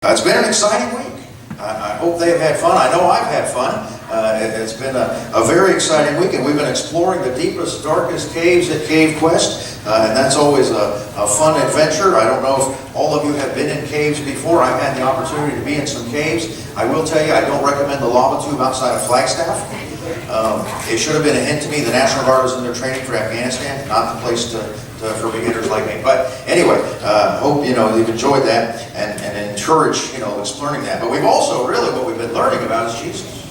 It's been an exciting week. I hope they've had fun. I know I've had fun. It's been a very exciting week, and we've been exploring the deepest, darkest caves at Cave Quest, and that's always a fun adventure. I don't know if all of you have been in caves before. I've had the opportunity to be in some caves. I will tell you, I don't recommend the lava tube outside of Flagstaff. It should have been a hint to me. The National Guard was in their training for Afghanistan, not the place for beginners like me. But anyway, hope you've enjoyed that and encourage exploring that. But we've also really what we've been learning about is Jesus.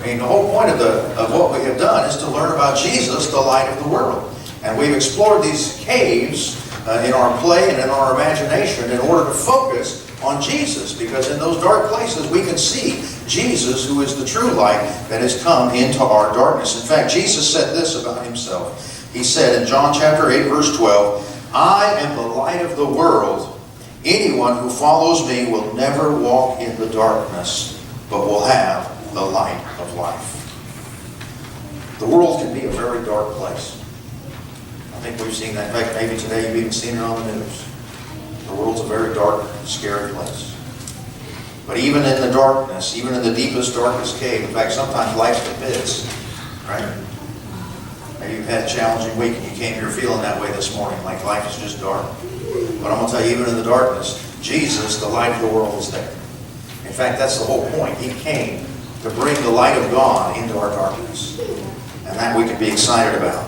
I mean, the whole point of what we have done is to learn about Jesus, the light of the world. And we've explored these caves in our play and in our imagination in order to focus on Jesus, because in those dark places we can see Jesus, who is the true light that has come into our darkness. In fact, Jesus said this about himself. He said in John chapter 8, verse 12, "I am the light of the world. Anyone who follows me will never walk in the darkness, but will have the light of life." The world can be a very dark place. I think we've seen that. In fact, maybe today you've even seen it on the news. The world's a very dark, scary place. But even in the darkness, even in the deepest, darkest cave, in fact, sometimes life forbids, right? Maybe you've had a challenging week and you came here feeling that way this morning, like life is just dark. But I'm going to tell you, even in the darkness, Jesus, the light of the world, is there. In fact, that's the whole point. He came to bring the light of God into our darkness. And that we can be excited about.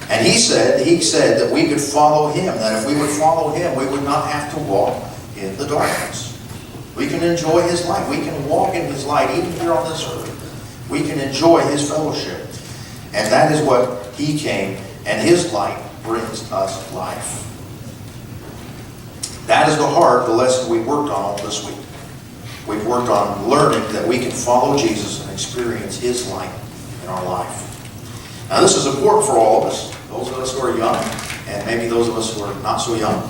And he said that we could follow him, that if we would follow him, we would not have to walk in the darkness. We can enjoy his light. We can walk in his light even here on this earth. We can enjoy his fellowship. And that is what he came, and his light brings us life. That is the heart of the lesson we've worked on all this week. We've worked on learning that we can follow Jesus and experience his light in our life. Now this is important for all of us, those of us who are young, and maybe those of us who are not so young.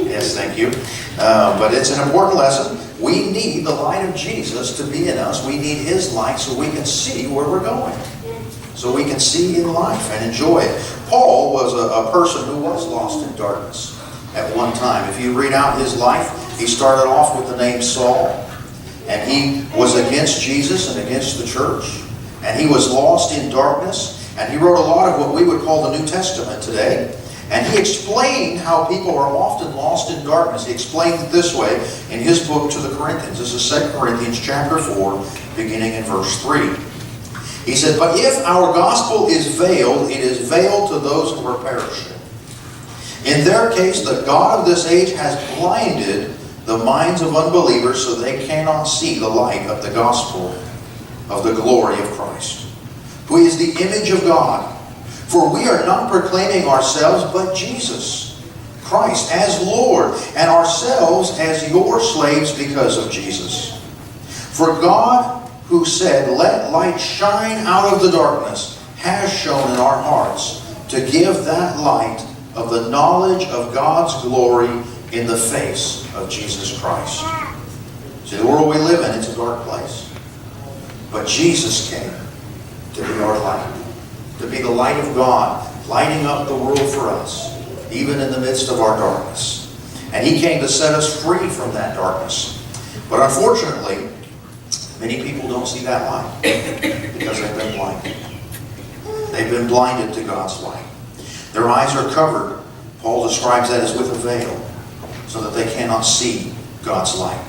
Yes, thank you. But it's an important lesson. We need the light of Jesus to be in us. We need his light so we can see where we're going. So we can see in life and enjoy it. Paul was a person who was lost in darkness at one time. If you read out his life, he started off with the name Saul. And he was against Jesus and against the church. And he was lost in darkness. And he wrote a lot of what we would call the New Testament today. And he explained how people are often lost in darkness. He explained it this way in his book to the Corinthians. This is 2 Corinthians chapter 4, beginning in verse 3. He said, "But if our gospel is veiled, it is veiled to those who are perishing. In their case, the God of this age has blinded the minds of unbelievers so they cannot see the light of the gospel of the glory of Christ, who is the image of God. For we are not proclaiming ourselves, but Jesus, Christ as Lord, and ourselves as your slaves because of Jesus. For God, who said, 'Let light shine out of the darkness,' has shone in our hearts to give that light of the knowledge of God's glory in the face of Jesus Christ." See, the world we live in, it's a dark place. But Jesus came to be our light, to be the light of God, lighting up the world for us, even in the midst of our darkness. And he came to set us free from that darkness. But unfortunately, many people don't see that light because they've been blinded. They've been blinded to God's light. Their eyes are covered. Paul describes that as with a veil, so that they cannot see God's light.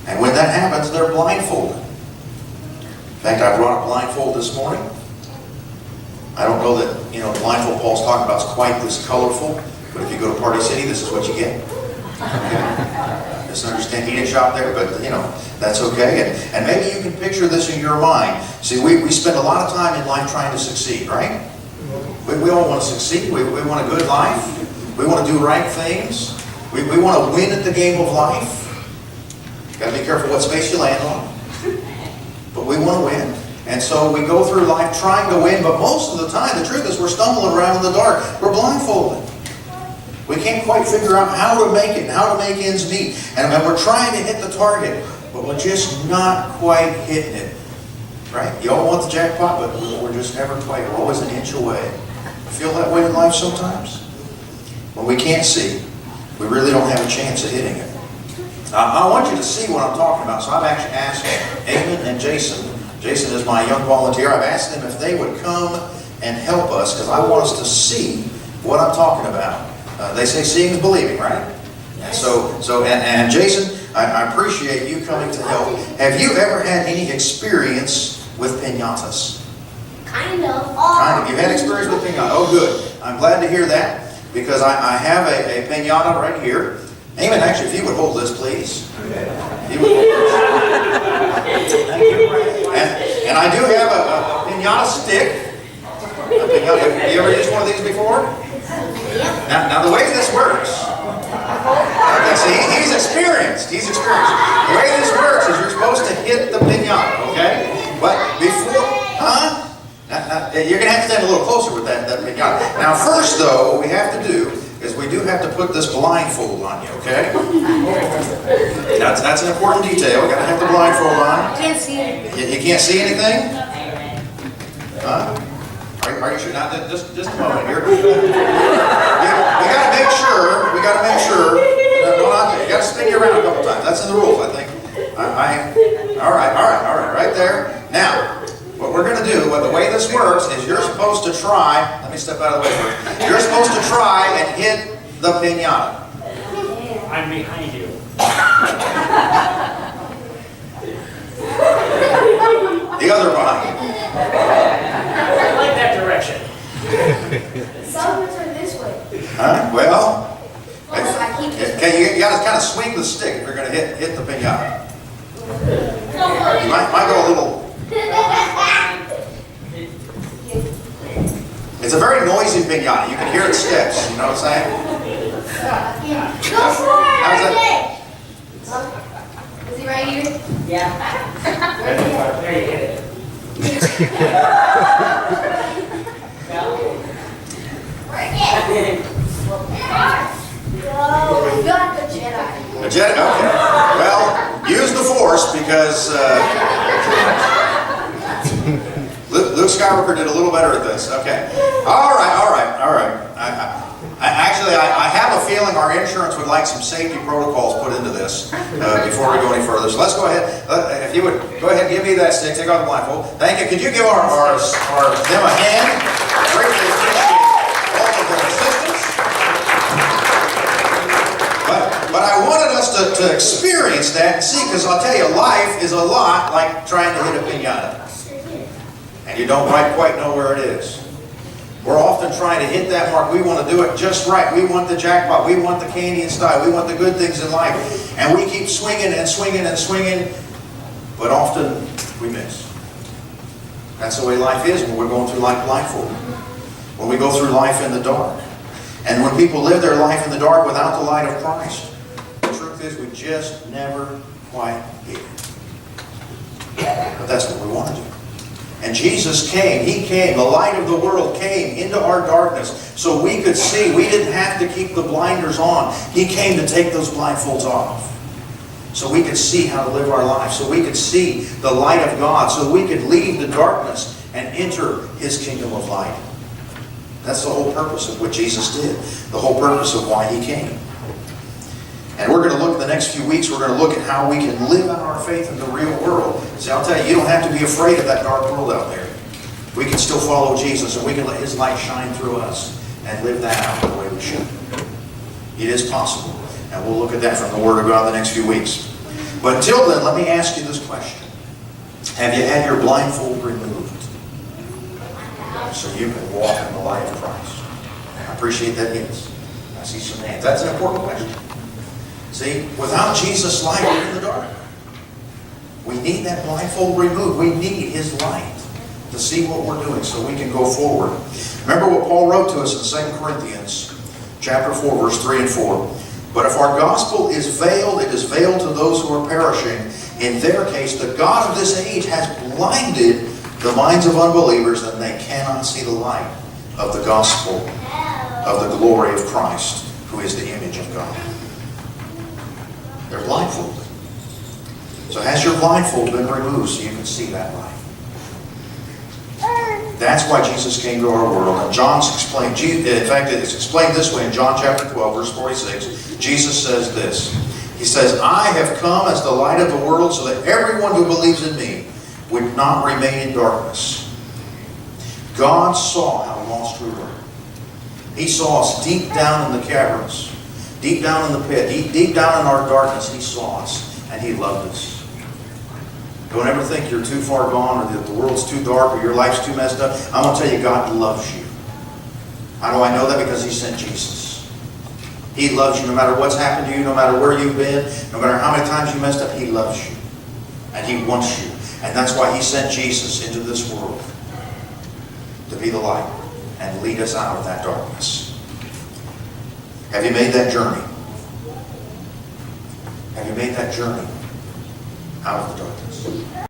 And when that happens, they're blindfolded. In fact, I brought a blindfold this morning. I don't know that, the blindfold Paul's talking about is quite this colorful, but if you go to Party City, this is what you get. Okay? Misunderstand, he didn't shop there, but, that's okay. And maybe you can picture this in your mind. See, we spend a lot of time in life trying to succeed, right? We all want to succeed. We want a good life. We want to do right things. We want to win at the game of life. You've got to be careful what space you land on. But we want to win. And so we go through life trying to win, but most of the time, the truth is we're stumbling around in the dark. We're blindfolded. We can't quite figure out how to make it, how to make ends meet. And we're trying to hit the target, but we're just not quite hitting it. Right? You all want the jackpot, but we're just never quite. We're always an inch away. Feel that way in life sometimes? When we can't see, we really don't have a chance at hitting it. I want you to see what I'm talking about. So I've actually asked Eamon and Jason. Jason is my young volunteer. I've asked them if they would come and help us because I want us to see what I'm talking about. They say seeing is believing, right? Yes. And Jason, I appreciate you coming to help. Have you ever had any experience with piñatas? Kind of. Kind of. You've had experience with piñata. Oh, good. I'm glad to hear that because I have a piñata right here. Eamon, actually, if you would hold this, please. If you would hold this. Thank you. And I do have a piñata stick. Have you ever used one of these before? Now the way this works. Okay, see, he's experienced. He's experienced. The way this works is you're supposed to hit the piñata, okay? But before, Now, you're going to have to stand a little closer with that piñata. Now, first, though, what we have to do is we do have to put this blindfold on you, okay? That's an important detail. We've got to have the blindfold on. Can't see it. You can't see anything? Huh? Are you sure? Now, just a moment here. We got to make sure. We got to make sure. You got to spin you around a couple times. That's in the rules, I think. All right. Right there. Now. What we're going to do, the way this works, is you're supposed to try, let me step out of the way first. You're supposed to try and hit the piñata. I'm behind you. The other behind you. I like that direction. Some of us are this way. Huh? Well, Okay, you got to kind of swing the stick if you're going to hit the piñata. You might go a little... It's a very noisy piñata. You can hear its steps. You know what I'm saying? Go for it! How's that? Is he right here? Yeah. There you hit it. Work it! You got the Jedi. A Jedi? Okay. Well, use the Force because... Luke Skywalker did a little better at this. Okay. All right. I have a feeling our insurance would like some safety protocols put into this before we go any further. So let's go ahead. If you would go ahead and give me that stick. Take off the blindfold. Thank you. Could you give them a hand? Greatly appreciate all of their assistance. But I wanted us to experience that and see, because I'll tell you, life is a lot like trying to hit a piñata. And you don't quite know where it is. We're often trying to hit that mark. We want to do it just right. We want the jackpot. We want the candy and style. We want the good things in life. And we keep swinging and swinging and swinging, but often we miss. That's the way life is when we're going through life blindfolded. When we go through life in the dark. And when people live their life in the dark without the light of Christ, the truth is we just never quite get it. But that's what we want to do. And Jesus came. He came. The light of the world came into our darkness so we could see. We didn't have to keep the blinders on. He came to take those blindfolds off so we could see how to live our life, so we could see the light of God, so we could leave the darkness and enter His kingdom of light. That's the whole purpose of what Jesus did. The whole purpose of why He came. And we're going to look in the next few weeks, we're going to look at how we can live out our faith in the real world. See, I'll tell you, you don't have to be afraid of that dark world out there. We can still follow Jesus, and we can let His light shine through us and live that out the way we should. It is possible. And we'll look at that from the Word of God the next few weeks. But until then, let me ask you this question. Have you had your blindfold removed so you can walk in the light of Christ? I appreciate that, yes. I see some hands. That's an important question. See, without Jesus' light, we're in the dark. We need that blindfold removed. We need His light to see what we're doing so we can go forward. Remember what Paul wrote to us in 2 Corinthians chapter 4, verse 3 and 4. But if our gospel is veiled, it is veiled to those who are perishing. In their case, the God of this age has blinded the minds of unbelievers, and they cannot see the light of the gospel of the glory of Christ, who is the image of God. They're blindfolded. So has your blindfold been removed so you can see that light? That's why Jesus came to our world. And John's explained, in fact, it's explained this way in John chapter 12, verse 46. Jesus says this, He says, I have come as the light of the world so that everyone who believes in me would not remain in darkness. God saw how lost we were. He saw us deep down in the caverns, deep down in the pit, deep down in our darkness. He saw us and He loved us. Don't ever think you're too far gone or that the world's too dark or your life's too messed up. I'm going to tell you, God loves you. How do I know that? Because He sent Jesus. He loves you no matter what's happened to you, no matter where you've been, no matter how many times you messed up. He loves you. And He wants you. And that's why He sent Jesus into this world to be the light and lead us out of that darkness. Have you made that journey? Have you made that journey out of the darkness?